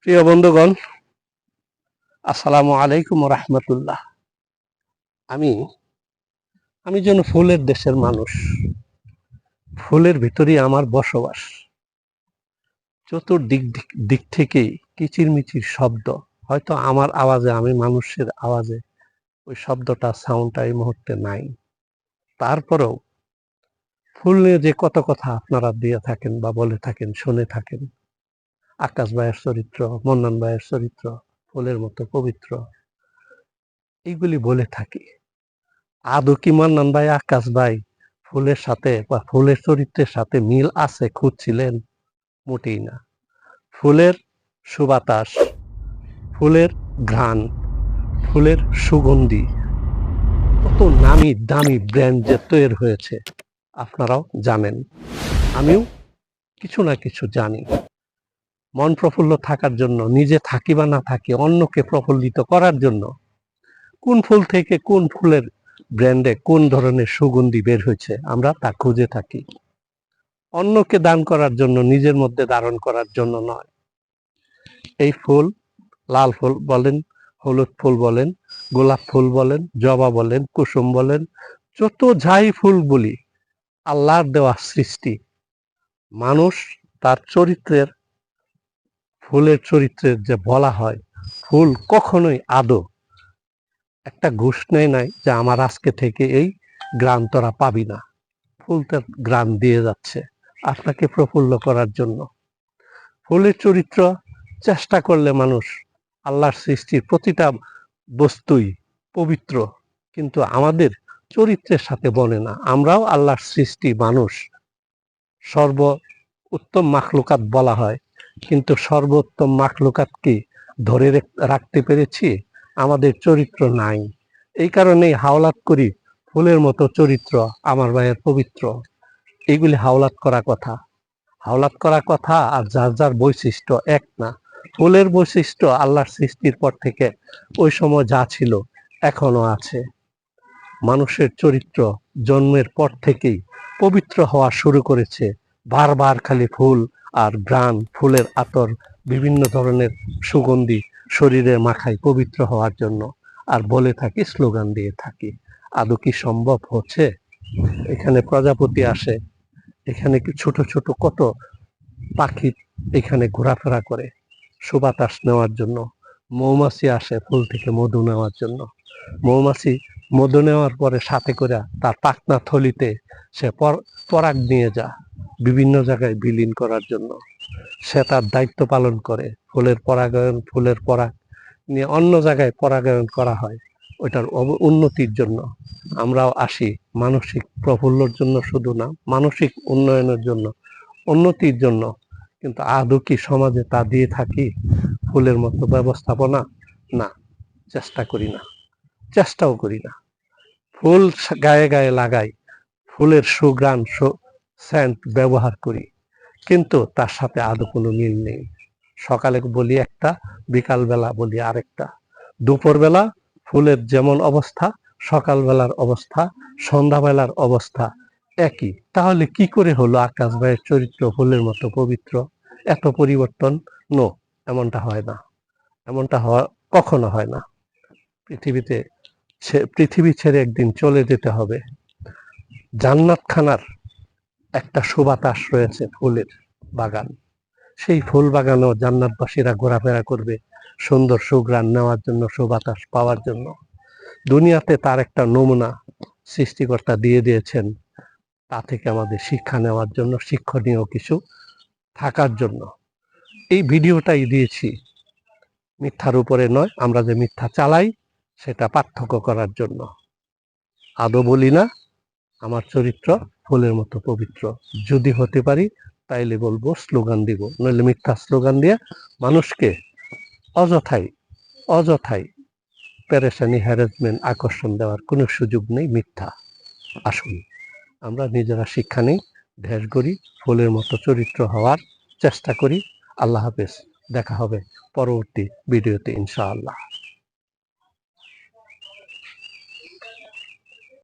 প্রিয় বন্ধুগণ, আসসালামু আলাইকুম রাহমাতুল্লাহ। আমি আমি যেন ফুলের দেশের মানুষ, ফুলের ভিতরেই আমার বসবাস। চতুর্দিক দিক থেকেই কিচিরমিচির শব্দ। হয়তো আমার আওয়াজে, আমি মানুষের আওয়াজে ওই শব্দটা, সাউন্ডটা এই মুহূর্তে নাই। তারপরেও ফুল নিয়ে যে কত কথা আপনারা দিয়ে থাকেন বা বলে থাকেন, শুনে থাকেন। আকাশ ভাইয়ের চরিত্র, মন্নান ভাইয়ের চরিত্র ফুলের মতো পবিত্র, এইগুলি বলে থাকি। আদৌ কি মান্নান ভাই, আকাশ ভাই ফুলের সাথে বা ফুলের চরিত্রের সাথে মিল আছে খুঁজছিলেন? মোটেই না। ফুলের সুবাতাস, ফুলের ঘ্রাণ, ফুলের সুগন্ধি, কত নামি দামি ব্র্যান্ড যে তৈরি হয়েছে আপনারাও জানেন, আমিও কিছু না কিছু জানি। মন প্রফুল্ল থাকার জন্য, নিজে থাকি বা না থাকি, অন্যকে প্রফুল্লিত করার জন্য কোন ফুল থেকে কোন ফুলের ব্র্যান্ডে কোন ধরনের সুগন্ধি বের হয়েছে আমরা তা খুঁজে থাকি। অন্যকে দান করার জন্য, নিজের মধ্যে ধারণ করার জন্য নয়। এই ফুল, লাল ফুল বলেন, হলুদ ফুল বলেন, গোলাপ ফুল বলেন, জবা বলেন, কুসুম বলেন, যত যাই ফুল বলি, আল্লাহর দেওয়া সৃষ্টি। মানুষ তার চরিত্রের, ফুলের চরিত্রের যে বলা হয়, ফুল কখনোই আদৌ একটা ঘুষ নেয় নাই যে আমার আজকে থেকে এই গ্রাম তোরা পাবি না। ফুল তার গ্রাম দিয়ে যাচ্ছে আপনাকে প্রফুল্ল করার জন্য। ফুলের চরিত্র চেষ্টা করলে মানুষ, আল্লাহর সৃষ্টির প্রতিটা বস্তুই পবিত্র, কিন্তু আমাদের চরিত্রের সাথে বনে না। আমরাও আল্লাহর সৃষ্টি মানুষ, সর্ব উত্তম মাখলুকাত বলা হয়, কিন্তু সর্বোত্তম মাখলুকাত কি ধরে রাখতে পেরেছি? আমাদের চরিত্র নাই। এই কারণেই হাওলাত করি ফুলের মতো চরিত্র আমার ভাইয়ের পবিত্র। এগুলি হাওলাত করা কথা, হাওলাত করা কথা। আর যার যার বৈশিষ্ট্য এক না। ফুলের বৈশিষ্ট্য আল্লাহর সৃষ্টির পর থেকে ওই সময় যা ছিল এখনো আছে। মানুষের চরিত্র জন্মের পর থেকেই পবিত্র হওয়া শুরু করেছে। বারবার খালি ফুল আর ঘ্রাণ, ফুলের আতর, বিভিন্ন ধরনের সুগন্ধি শরীরে মাখাই পবিত্র হওয়ার জন্য। আর বলে থাকি, স্লোগান দিয়ে থাকি। আদৌ কি সম্ভব হচ্ছে? এখানে প্রজাপতি আসে, এখানে কি ছোট ছোট কত পাখি এখানে ঘোরাফেরা করে সুবাতাস নেওয়ার জন্য। মৌমাছি আসে ফুল থেকে মধু নেওয়ার জন্য। মৌমাছি মধু নেওয়ার পরে সাথে করে তার পাখনা থলিতে সে পরাগ নিয়ে যা বিভিন্ন জায়গায় বিলীন করার জন্য। সে তার দায়িত্ব পালন করে। ফুলের পরাগায়ন, ফুলের পরাগ নিয়ে অন্য জায়গায় পরাগায়ন করা হয়, ওইটার উন্নতির জন্য। আমরাও আসি মানসিক প্রফুল্লর জন্য শুধু না, মানসিক উন্নয়নের জন্য, উন্নতির জন্য। কিন্তু আদৌ কি সমাজে তা দিয়ে থাকি? ফুলের মতো ব্যবস্থাপনা না, চেষ্টা করি না, চেষ্টাও করি না। ফুল গায়ে গায়ে লাগাই, ফুলের সুঘ্রাণ, সেন্ট ব্যবহার করি, কিন্তু তার সাথে আদৌ কোনো মিল নেই। সকালে বলি একটা, বিকালবেলা বলি আরেকটা। দুপুরবেলা ফুলের যেমন অবস্থা, সকালবেলার অবস্থা, সন্ধ্যাবেলার অবস্থা একই। তাহলে কি করে হলো আকাশ ভাইয়ের চরিত্র ফুলের মতো পবিত্র? এত পরিবর্তন? নো, এমনটা হয় না, এমনটা হওয়া কখনো হয় না। পৃথিবীতে পৃথিবী ছেড়ে একদিন চলে যেতে হবে। জান্নাত খানার একটা সুবাতাস রয়েছে, ফুলের বাগান। সেই ফুল বাগানেও জান্নাতবাসীরা ঘোরাফেরা করবে সুন্দর সুঘ্রাণ নেওয়ার জন্য, সুবাতাস পাওয়ার জন্য। দুনিয়াতে তার একটা নমুনা সৃষ্টিকর্তা দিয়ে দিয়েছেন, তা থেকে আমাদের শিক্ষা নেওয়ার জন্য, শিক্ষণীয় কিছু থাকার জন্য এই ভিডিওটাই দিয়েছি। মিথ্যার উপরে নয়, আমরা যে মিথ্যা চালাই সেটা পার্থক্য করার জন্য। আদৌ বলি না আমার চরিত্র ফুলের মতো পবিত্র। যদি হতে পারি তাইলে বলবো, স্লোগান দিব, নইলে মিথ্যা স্লোগান দিয়ে মানুষকে অযথাই অযথাই পেরেশানি, হ্যারাসমেন্ট, আকর্ষণ দেওয়ার কোনো সুযোগ নেই। মিথ্যা। আসুন আমরা নিজেরা শিক্ষা নেই, ধ্যাস করি, ফুলের মতো চরিত্র হওয়ার চেষ্টা করি। আল্লাহ হাফেজ, দেখা হবে পরবর্তী ভিডিওতে ইনশাআল্লাহ।